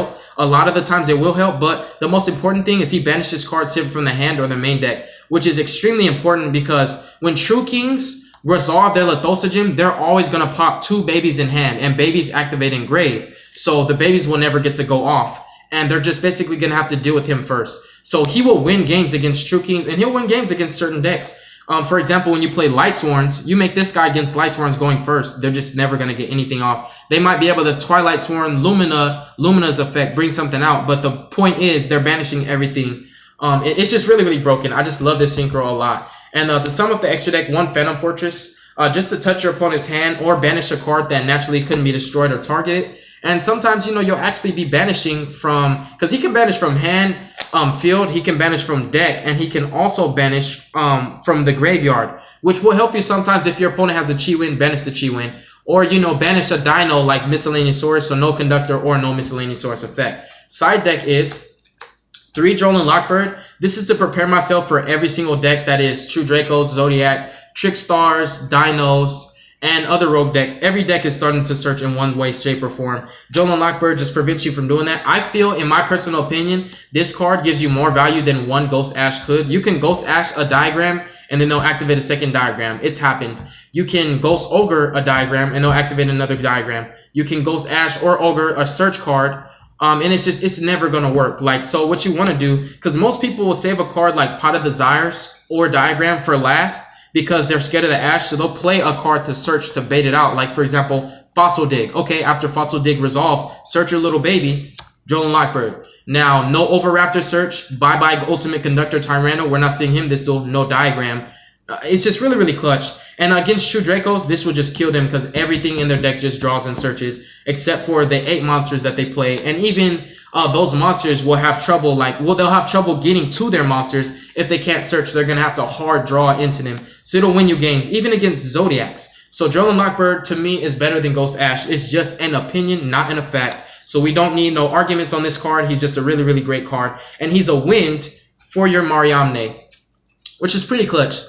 A lot of the times it will help, but the most important thing is he banishes cards sent from the hand or the main deck, which is extremely important because when True Kings resolve their Lithosagem, they're always going to pop 2 babies in hand, and babies activate in grave. So the babies will never get to go off, and they're just basically going to have to deal with him first. So he will win games against True Kings, and he'll win games against certain decks. For example, when you play Lightsworns, you make this guy against Lightsworns going first. They're just never going to get anything off. They might be able to Twilight Sworn Lumina's effect, bring something out. But the point is they're banishing everything. It's just really, really broken. I just love this Synchro a lot. And to sum up the extra deck, 1 Phantom Fortress, just to touch your opponent's hand or banish a card that naturally couldn't be destroyed or targeted. And sometimes, you know, you'll actually be banishing from, because he can banish from hand, field, he can banish from deck, and he can also banish from the graveyard, which will help you sometimes if your opponent has a Chi-Win, banish the Chi-Win. Or, you know, banish a Dino like Miscellaneous Source, so no Conductor or no Miscellaneous Source effect. Side deck is 3 Joel and Lockbird. This is to prepare myself for every single deck that is True Dracos, Zodiac, Trick Stars, Dinos, and other rogue decks. Every deck is starting to search in one way, shape, or form. Joel and Lockbird just prevents you from doing that. I feel, in my personal opinion, this card gives you more value than 1 Ghost Ash could. You can Ghost Ash a diagram, and then they'll activate a second diagram. It's happened. You can Ghost Ogre a diagram, and they'll activate another diagram. You can Ghost Ash or Ogre a search card, and it's never going to work. Like, so what you want to do, because most people will save a card like Pot of Desires or Diagram for last, because they're scared of the Ash, so they'll play a card to search to bait it out. Like, for example, Fossil Dig. Okay, after Fossil Dig resolves, search your little baby, Joel and Lockbird. Now, no Overraptor search. Bye-bye Ultimate Conductor Tyranno. We're not seeing him this duel. No diagram. It's just really, really clutch. And against True Dracos, this will just kill them because everything in their deck just draws and searches, except for the 8 monsters that they play. And even those monsters will have trouble, they'll have trouble getting to their monsters. If they can't search, they're going to have to hard draw into them. So it'll win you games, even against Zodiacs. So Joel and Lockbird, to me, is better than Ghost Ash. It's just an opinion, not an effect. So we don't need no arguments on this card. He's just a really, really great card. And he's a wind for your Mariamne, which is pretty clutch.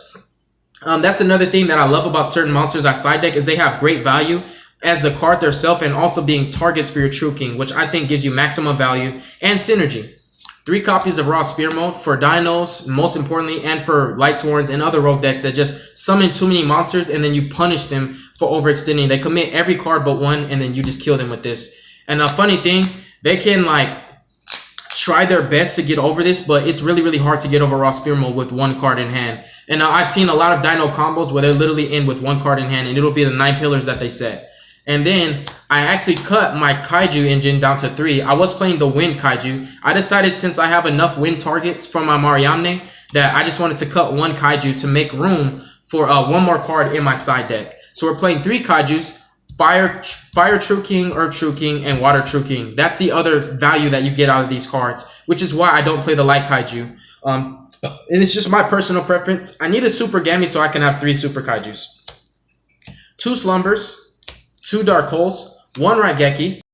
That's another thing that I love about certain monsters I side deck is they have great value as the card themselves and also being targets for your True King, which I think gives you maximum value and synergy. 3 copies of Raw Spear Mode for Dinos, most importantly, and for Lightsworns and other rogue decks that just summon too many monsters and then you punish them for overextending. They commit every card but 1 and then you just kill them with this. And a funny thing, they can try their best to get over this, but it's really, really hard to get over Raw Spear Mode with 1 card in hand. And I've seen a lot of Dino combos where they're literally in with 1 card in hand, and it'll be the 9 pillars that they set. And then I actually cut my Kaiju engine down to 3. I was playing the Wind Kaiju. I decided since I have enough Wind targets from my Mariamne that I just wanted to cut 1 Kaiju to make room for 1 more card in my side deck. So we're playing 3 Kaijus. Fire True King, Earth True King, and Water True King. That's the other value that you get out of these cards, which is why I don't play the Light Kaiju. And it's just my personal preference. I need a Super Gammy so I can have 3 Super Kaijus. 2 Slumbers, 2 Dark Holes, 1 Raigeki,